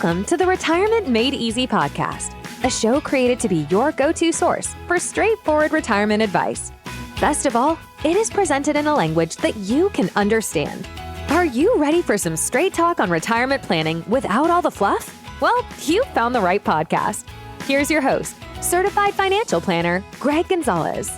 Welcome to the Retirement Made Easy podcast, a show created to be your go-to source for straightforward retirement advice. Best of all, it is presented in a language that you can understand. Are you ready for some straight talk on retirement planning without all the fluff? Well, you found the right podcast. Here's your host, certified financial planner, Greg Gonzalez.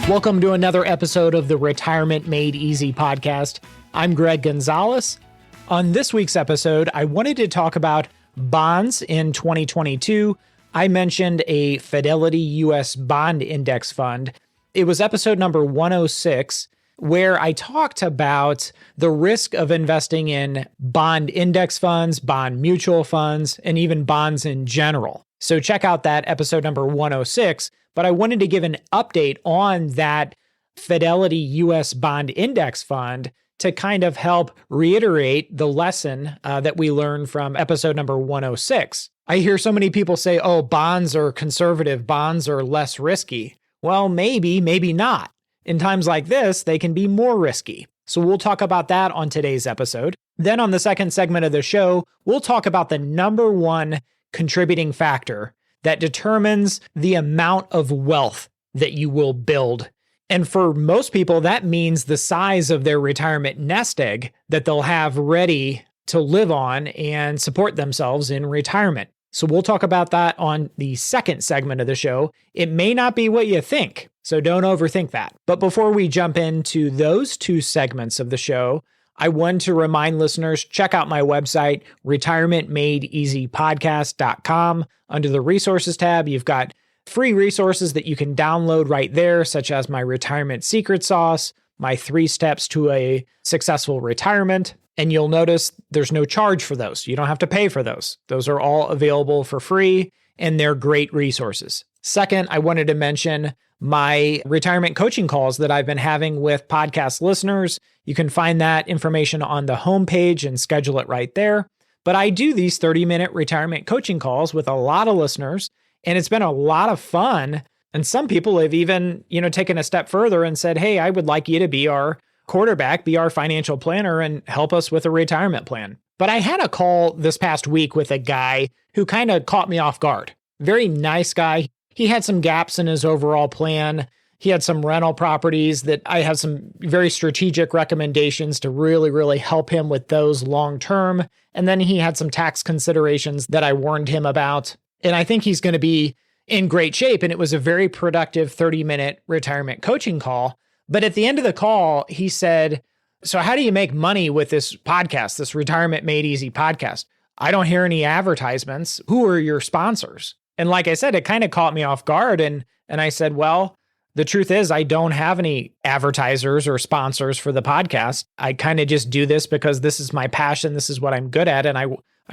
Welcome to another episode of the Retirement Made Easy podcast. I'm Greg Gonzalez. On this week's episode, I wanted to talk about bonds in 2022. I mentioned a Fidelity U.S. bond index fund. It was episode number 106, where I talked about the risk of investing in bond index funds, bond mutual funds, and even bonds in general. So check out that episode number 106. But I wanted to give an update on that Fidelity U.S. bond index fund to kind of help reiterate the lesson that we learned from episode number 106. I hear so many people say, oh, bonds are conservative, bonds are less risky. Well, maybe not. In times like this, they can be more risky. So we'll talk about that on today's episode. Then on the second segment of the show, we'll talk about the number one contributing factor that determines the amount of wealth that you will build. And for most people, that means the size of their retirement nest egg that they'll have ready to live on and support themselves in retirement. So we'll talk about that on the second segment of the show. It may not be what you think, so don't overthink that. But before we jump into those two segments of the show, I want to remind listeners, check out my website, retirementmadeeasypodcast.com. Under the resources tab, you've got free resources that you can download right there, such as my retirement secret sauce, my 3 steps to a successful retirement. And you'll notice there's no charge for those. You don't have to pay for those. Those are all available for free, and they're great resources. Second, I wanted to mention my retirement coaching calls that I've been having with podcast listeners. You can find that information on the homepage and schedule it right there. But I do these 30-minute retirement coaching calls with a lot of listeners, and it's been a lot of fun. And some people have even, taken a step further and said, hey, I would like you to be our quarterback, be our financial planner, and help us with a retirement plan. But I had a call this past week with a guy who kind of caught me off guard. Very nice guy. He had some gaps in his overall plan. He had some rental properties that I have some very strategic recommendations to really, really help him with those long term. And then he had some tax considerations that I warned him about. And I think he's going to be in great shape. And it was a very productive 30-minute retirement coaching call. But at the end of the call, he said, so how do you make money with this podcast, this Retirement Made Easy podcast? I don't hear any advertisements. Who are your sponsors? And like I said, it kind of caught me off guard. And I said, well, the truth is I don't have any advertisers or sponsors for the podcast. I kind of just do this because this is my passion. This is what I'm good at. And I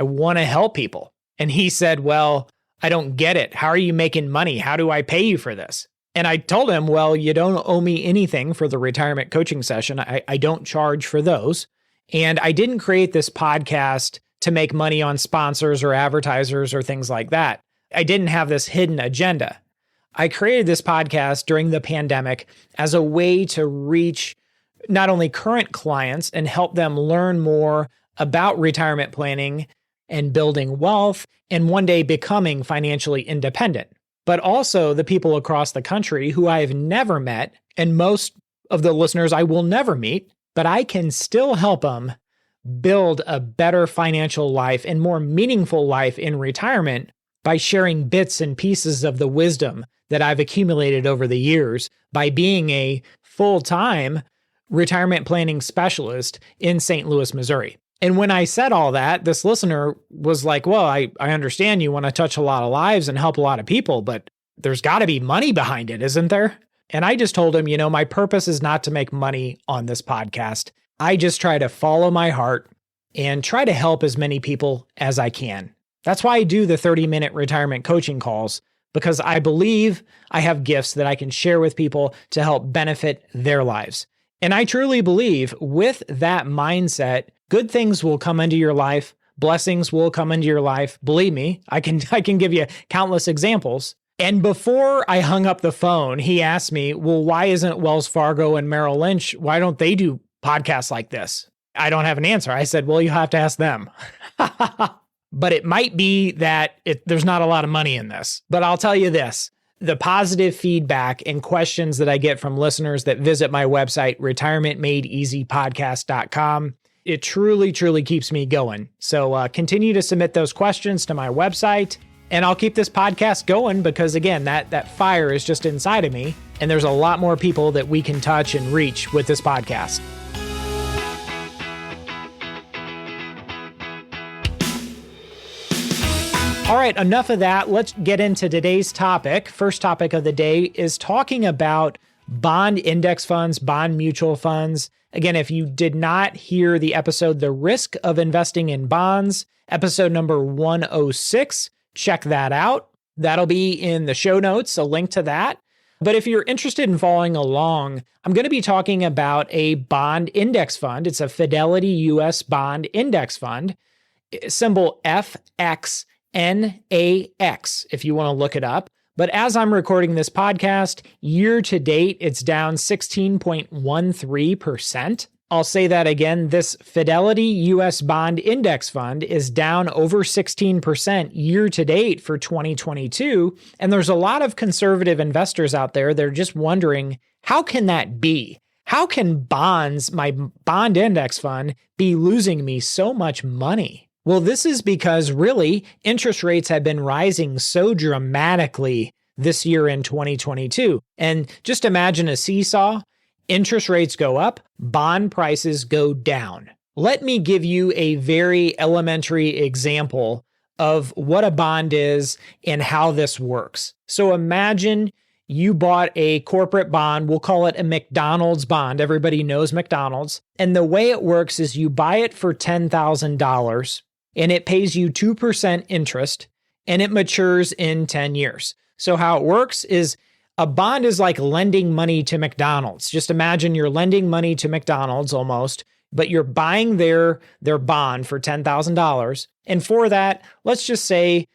want to help people. And he said, well, I don't get it. How are you making money? How do I pay you for this? And I told him, well, you don't owe me anything for the retirement coaching session. I don't charge for those. And I didn't create this podcast to make money on sponsors or advertisers or things like that. I didn't have this hidden agenda. I created this podcast during the pandemic as a way to reach not only current clients and help them learn more about retirement planning and building wealth and one day becoming financially independent, but also the people across the country who I've never met, and most of the listeners I will never meet, but I can still help them build a better financial life and more meaningful life in retirement by sharing bits and pieces of the wisdom that I've accumulated over the years by being a full-time retirement planning specialist in St. Louis, Missouri. And when I said all that, this listener was like, well, I understand you want to touch a lot of lives and help a lot of people, but there's got to be money behind it, isn't there? And I just told him, my purpose is not to make money on this podcast. I just try to follow my heart and try to help as many people as I can. That's why I do the 30-minute retirement coaching calls, because I believe I have gifts that I can share with people to help benefit their lives. And I truly believe with that mindset, good things will come into your life. Blessings will come into your life. Believe me, I can give you countless examples. And before I hung up the phone, he asked me, well, why isn't Wells Fargo and Merrill Lynch, why don't they do podcasts like this? I don't have an answer. I said, well, you have to ask them. But it might be that there's not a lot of money in this. But I'll tell you this, the positive feedback and questions that I get from listeners that visit my website, retirementmadeeasypodcast.com, it truly, truly keeps me going. So continue to submit those questions to my website, and I'll keep this podcast going because, again, that fire is just inside of me, and there's a lot more people that we can touch and reach with this podcast. All right, enough of that. Let's get into today's topic. First topic of the day is talking about bond index funds, bond mutual funds. Again, if you did not hear the episode, The Risk of Investing in Bonds, episode number 106, check that out. That'll be in the show notes, a link to that. But if you're interested in following along, I'm going to be talking about a bond index fund. It's a Fidelity U.S. bond index fund, symbol FXNAX, if you want to look it up. But as I'm recording this podcast, year to date, it's down 16.13%. I'll say that again. This Fidelity U.S. bond index fund is down over 16% year to date for 2022. And there's a lot of conservative investors out there that are just wondering, how can that be? How can bonds, my bond index fund, be losing me so much money? Well, this is because really interest rates have been rising so dramatically this year in 2022. And just imagine a seesaw. Interest rates go up, bond prices go down. Let me give you a very elementary example of what a bond is and how this works. So imagine you bought a corporate bond, we'll call it a McDonald's bond. Everybody knows McDonald's. And the way it works is you buy it for $10,000 and it pays you 2% interest and it matures in 10 years. So how it works is a bond is like lending money to McDonald's. Just imagine you're lending money to McDonald's almost, but you're buying their bond for $10,000. And for that, let's just say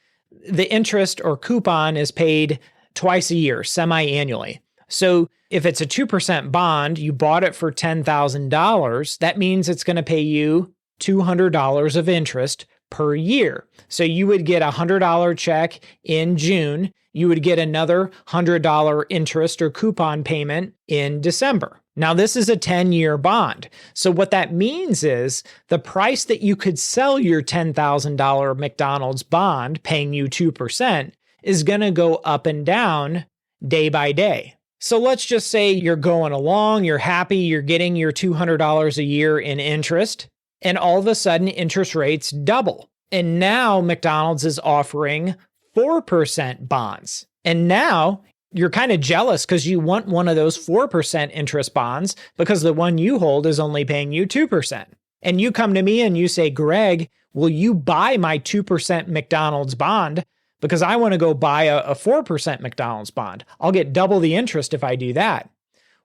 the interest or coupon is paid twice a year, semi-annually. So if it's a 2% bond, you bought it for $10,000, that means it's going to pay you $200 of interest per year. So you would get a $100 check in June. You would get another $100 interest or coupon payment in December. Now, this is a 10-year bond. So what that means is the price that you could sell your $10,000 McDonald's bond paying you 2% is going to go up and down day by day. So let's just say you're going along, you're happy, you're getting your $200 a year in interest, and all of a sudden interest rates double. And now McDonald's is offering 4% bonds. And now you're kind of jealous because you want one of those 4% interest bonds because the one you hold is only paying you 2%. And you come to me and you say, Greg, will you buy my 2% McDonald's bond? Because I want to go buy a 4% McDonald's bond. I'll get double the interest if I do that.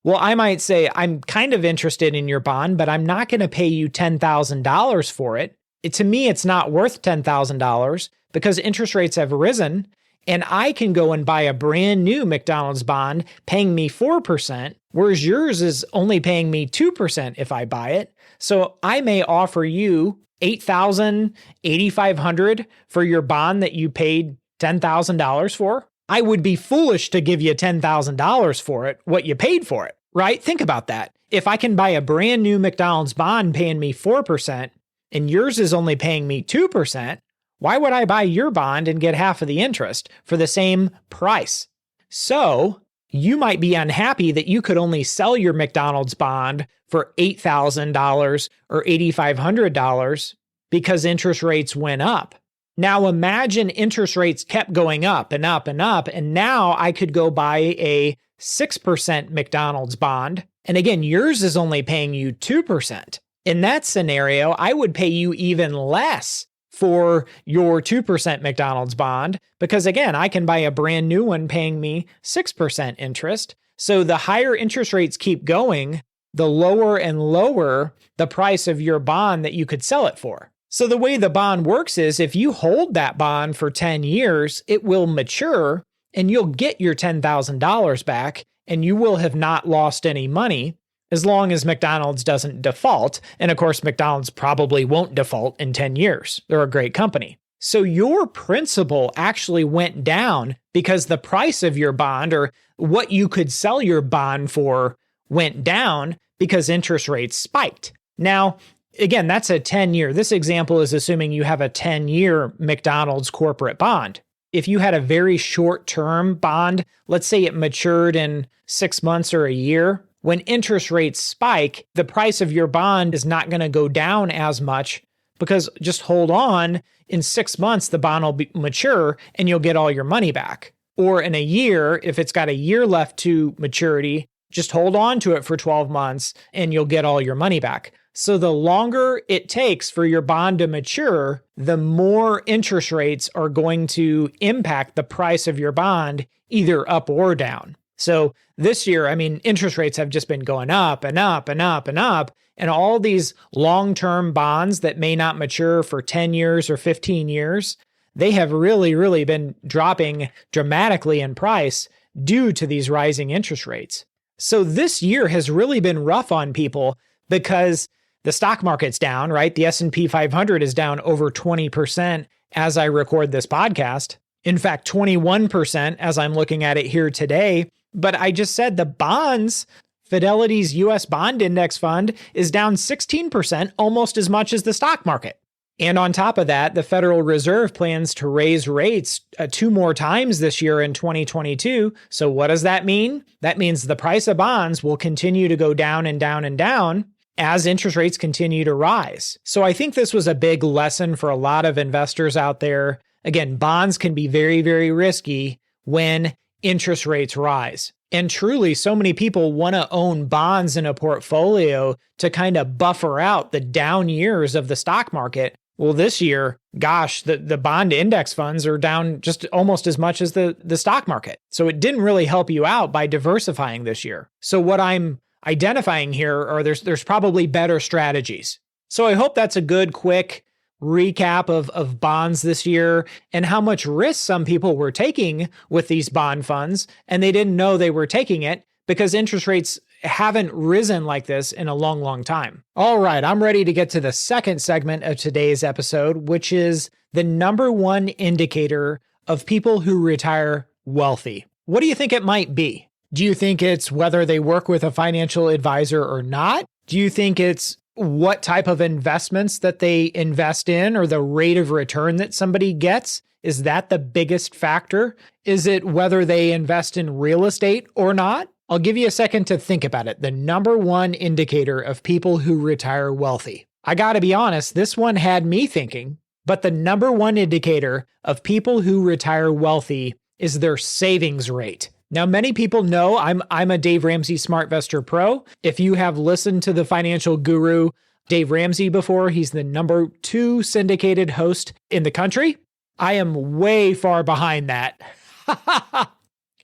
Well, I might say, I'm kind of interested in your bond, but I'm not going to pay you $10,000 for it. To me, it's not worth $10,000 because interest rates have risen, and I can go and buy a brand new McDonald's bond paying me 4%, whereas yours is only paying me 2% if I buy it. So I may offer you $8,000, $8,500 for your bond that you paid $10,000 for. I would be foolish to give you $10,000 for it, what you paid for it, right? Think about that. If I can buy a brand new McDonald's bond paying me 4% and yours is only paying me 2%, why would I buy your bond and get half of the interest for the same price? So you might be unhappy that you could only sell your McDonald's bond for $8,000 or $8,500 because interest rates went up. Now imagine interest rates kept going up and up and up, and now I could go buy a 6% McDonald's bond. And again, yours is only paying you 2%. In that scenario, I would pay you even less for your 2% McDonald's bond because again, I can buy a brand new one paying me 6% interest. So the higher interest rates keep going, the lower and lower the price of your bond that you could sell it for. So the way the bond works is if you hold that bond for 10 years, it will mature and you'll get your $10,000 back and you will have not lost any money. as long as McDonald's doesn't default. And of course, McDonald's probably won't default in 10 years. They're a great company. So your principal actually went down because the price of your bond, or what you could sell your bond for, went down because interest rates spiked. Now, again, that's a 10-year. This example is assuming you have a 10-year McDonald's corporate bond. If you had a very short-term bond, let's say it matured in 6 months or a year, when interest rates spike, the price of your bond is not going to go down as much, because just hold on, in 6 months, the bond will mature and you'll get all your money back. Or in a year, if it's got a year left to maturity, just hold on to it for 12 months and you'll get all your money back. So the longer it takes for your bond to mature, the more interest rates are going to impact the price of your bond, either up or down. So this year, interest rates have just been going up and up and up and up. And all these long-term bonds that may not mature for 10 years or 15 years, they have really, really been dropping dramatically in price due to these rising interest rates. So this year has really been rough on people because the stock market's down, right? The S&P 500 is down over 20% as I record this podcast. In fact, 21% as I'm looking at it here today. But I just said the bonds, Fidelity's U.S. bond index fund, is down 16%, almost as much as the stock market. And on top of that, the Federal Reserve plans to raise rates 2 more times this year in 2022. So what does that mean? That means the price of bonds will continue to go down and down and down as interest rates continue to rise. So I think this was a big lesson for a lot of investors out there. Again, bonds can be very, very risky when interest rates rise. And truly, so many people want to own bonds in a portfolio to kind of buffer out the down years of the stock market. Well, this year, gosh, the bond index funds are down just almost as much as the stock market. So it didn't really help you out by diversifying this year. So what I'm identifying here are there's probably better strategies. So I hope that's a good, quick recap of bonds this year and how much risk some people were taking with these bond funds, and they didn't know they were taking it because interest rates haven't risen like this in a long, long time. All right, I'm ready to get to the second segment of today's episode, which is the number one indicator of people who retire wealthy. What do you think it might be? Do you think it's whether they work with a financial advisor or not? Do you think it's what type of investments that they invest in or the rate of return that somebody gets? Is that the biggest factor? Is it whether they invest in real estate or not? I'll give you a second to think about it. The number one indicator of people who retire wealthy. I gotta be honest, this one had me thinking, but the number one indicator of people who retire wealthy is their savings rate. Now, many people know I'm a Dave Ramsey SmartVestor Pro. If you have listened to the financial guru Dave Ramsey before, he's the number 2 syndicated host in the country. I am way far behind that.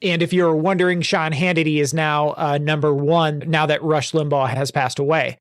And if you're wondering, Sean Hannity is now number 1 now that Rush Limbaugh has passed away.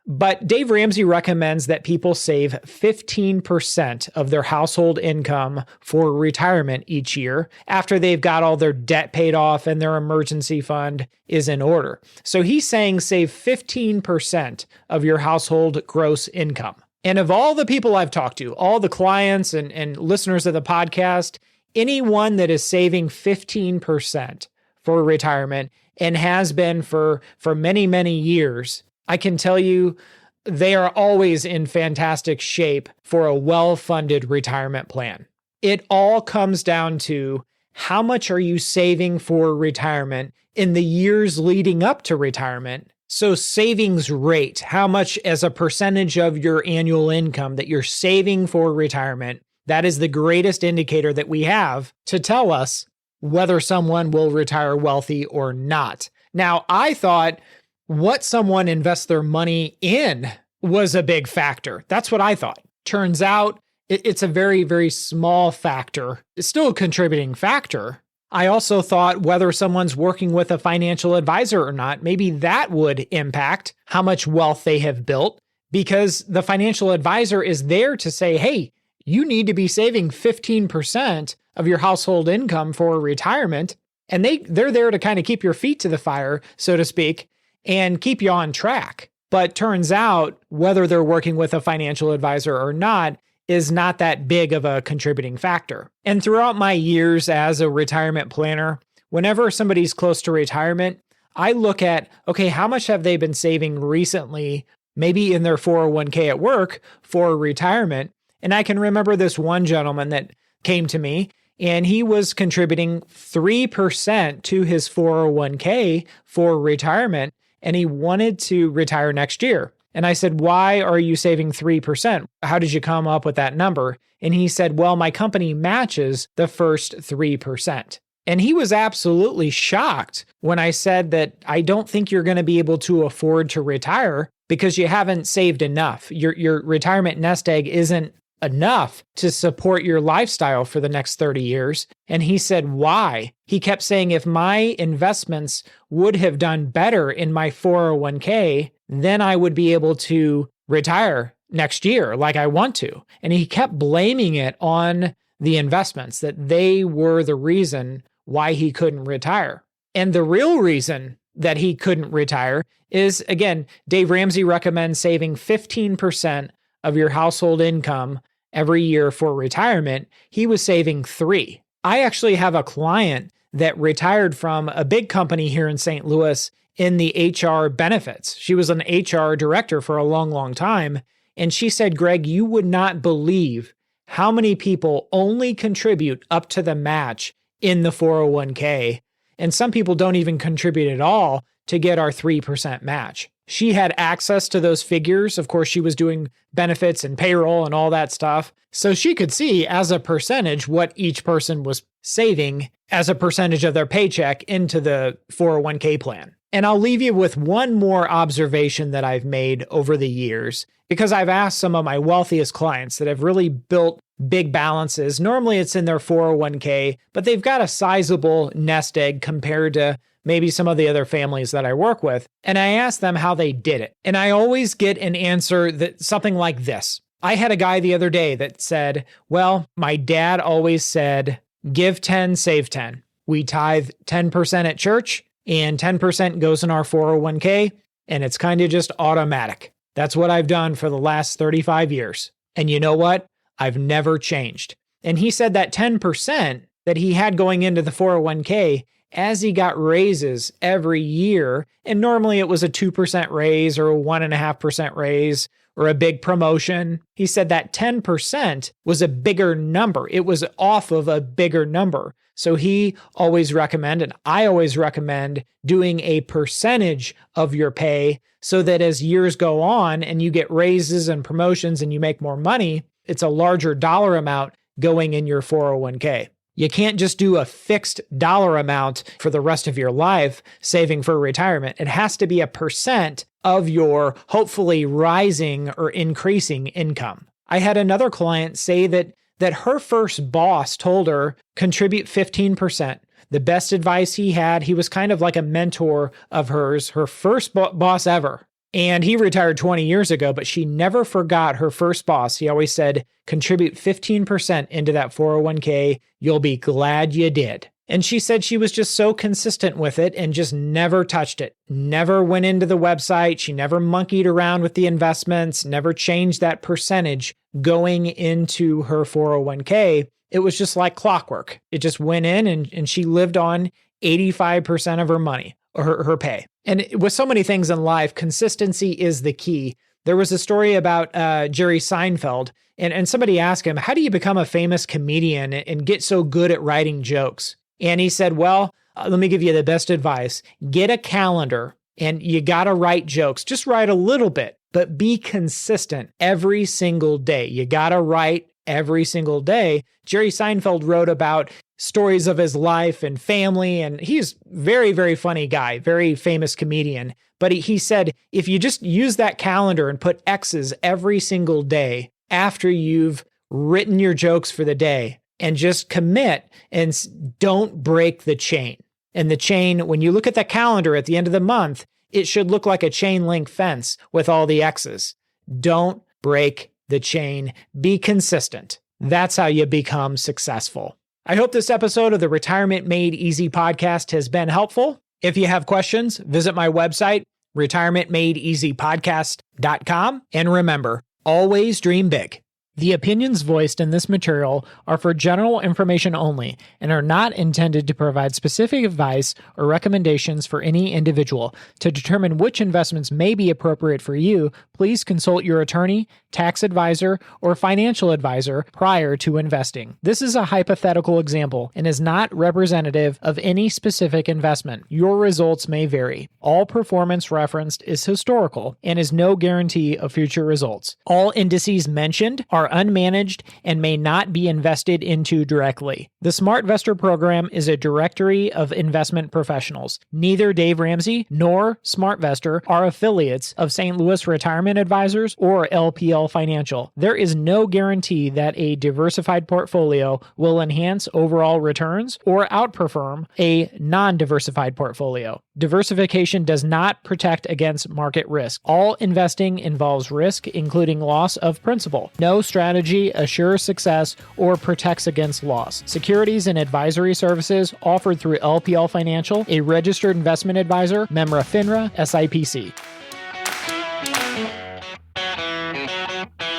But Dave Ramsey recommends that people save 15% of their household income for retirement each year after they've got all their debt paid off and their emergency fund is in order. So he's saying save 15% of your household gross income. And of all the people I've talked to, all the clients and listeners of the podcast, anyone that is saving 15% for retirement and has been for many, many years, I can tell you they are always in fantastic shape for a well-funded retirement plan. It all comes down to how much are you saving for retirement in the years leading up to retirement. So savings rate, how much as a percentage of your annual income that you're saving for retirement, that is the greatest indicator that we have to tell us whether someone will retire wealthy or not. Now, I thought what someone invests their money in was a big factor. That's what I thought. Turns out it's a very, very small factor. It's still a contributing factor. I also thought whether someone's working with a financial advisor or not, maybe that would impact how much wealth they have built, because the financial advisor is there to say, hey, you need to be saving 15% of your household income for retirement. And they're there to kind of keep your feet to the fire, so to speak. and keep you on track. But turns out whether they're working with a financial advisor or not is not that big of a contributing factor. And throughout my years as a retirement planner, whenever somebody's close to retirement, I look at, okay, how much have they been saving recently, maybe in their 401k at work for retirement? And I can remember this one gentleman that came to me, and he was contributing 3% to his 401k for retirement, and he wanted to retire next year. And I said, why are you saving 3%? How did you come up with that number? And he said, well, my company matches the first 3%. And he was absolutely shocked when I said that I don't think you're going to be able to afford to retire because you haven't saved enough. Your retirement nest egg isn't enough to support your lifestyle for the next 30 years. And he said, why? He kept saying, if my investments would have done better in my 401k, then I would be able to retire next year like I want to. And he kept blaming it on the investments, that they were the reason why he couldn't retire. And the real reason that he couldn't retire is, again, Dave Ramsey recommends saving 15% of your household income every year for retirement. He was saving 3%. I actually have a client that retired from a big company here in St. Louis in the HR benefits. She was an HR director for a long, long time. And she said, Greg, you would not believe how many people only contribute up to the match in the 401k. And some people don't even contribute at all to get our 3% match. She had access to those figures. Of course, she was doing benefits and payroll and all that stuff. So she could see as a percentage what each person was saving as a percentage of their paycheck into the 401k plan. And I'll leave you with one more observation that I've made over the years, because I've asked some of my wealthiest clients that have really built big balances. Normally it's in their 401k, but they've got a sizable nest egg compared to maybe some of the other families that I work with. And I asked them how they did it. And I always get an answer that something like this. I had a guy the other day that said, well, my dad always said, give 10, save 10. We tithe 10% at church and 10% goes in our 401k, and it's kind of just automatic. That's what I've done for the last 35 years. And you know what? I've never changed. And he said that 10% that he had going into the 401k, as he got raises every year, and normally it was a 2% raise or a 1.5% raise or a big promotion, he said that 10% was a bigger number. It was off of a bigger number. So he always recommended, and I always recommend, doing a percentage of your pay so that as years go on and you get raises and promotions and you make more money, it's a larger dollar amount going in your 401k. You can't just do a fixed dollar amount for the rest of your life saving for retirement. It has to be a percent of your hopefully rising or increasing income. I had another client say that her first boss told her, contribute 15%. The best advice he had, he was kind of like a mentor of hers, her first boss ever. And he retired 20 years ago, but she never forgot her first boss. He always said, contribute 15% into that 401k. You'll be glad you did. And she said she was just so consistent with it and just never touched it. Never went into the website. She never monkeyed around with the investments, never changed that percentage going into her 401k. It was just like clockwork. It just went in and she lived on 85% of her money, or her pay. And with so many things in life, consistency is the key. There was a story about Jerry Seinfeld, and somebody asked him, how do you become a famous comedian and get so good at writing jokes? And he said, well, let me give you the best advice. Get a calendar and you got to write jokes. Just write a little bit, but be consistent every single day. You got to write every single day. Jerry Seinfeld wrote about stories of his life and family, and he's very, very funny guy, very famous comedian. But he said, if you just use that calendar and put X's every single day after you've written your jokes for the day, and just commit and don't break the chain. And the chain, when you look at the calendar at the end of the month, it should look like a chain link fence with all the X's. Don't break the chain. Be consistent. That's how you become successful. I hope this episode of the Retirement Made Easy podcast has been helpful. If you have questions, visit my website, retirementmadeeasypodcast.com. And remember, always dream big. The opinions voiced in this material are for general information only and are not intended to provide specific advice or recommendations for any individual. To determine which investments may be appropriate for you, please consult your attorney, tax advisor, or financial advisor prior to investing. This is a hypothetical example and is not representative of any specific investment. Your results may vary. All performance referenced is historical and is no guarantee of future results. All indices mentioned are unmanaged and may not be invested into directly. The SmartVestor program is a directory of investment professionals. Neither Dave Ramsey nor SmartVestor are affiliates of St. Louis Retirement Advisors or LPL Financial. There is no guarantee that a diversified portfolio will enhance overall returns or outperform a non-diversified portfolio. Diversification does not protect against market risk. All investing involves risk, including loss of principal. No strategy assures success or protects against loss. Securities and advisory services offered through LPL Financial, a registered investment advisor, member FINRA, SIPC.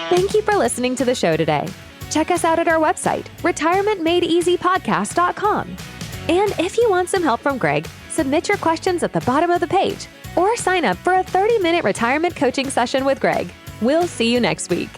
Thank you for listening to the show today. Check us out at our website, retirementmadeeasypodcast.com. And if you want some help from Greg, submit your questions at the bottom of the page or sign up for a 30-minute retirement coaching session with Greg. We'll see you next week.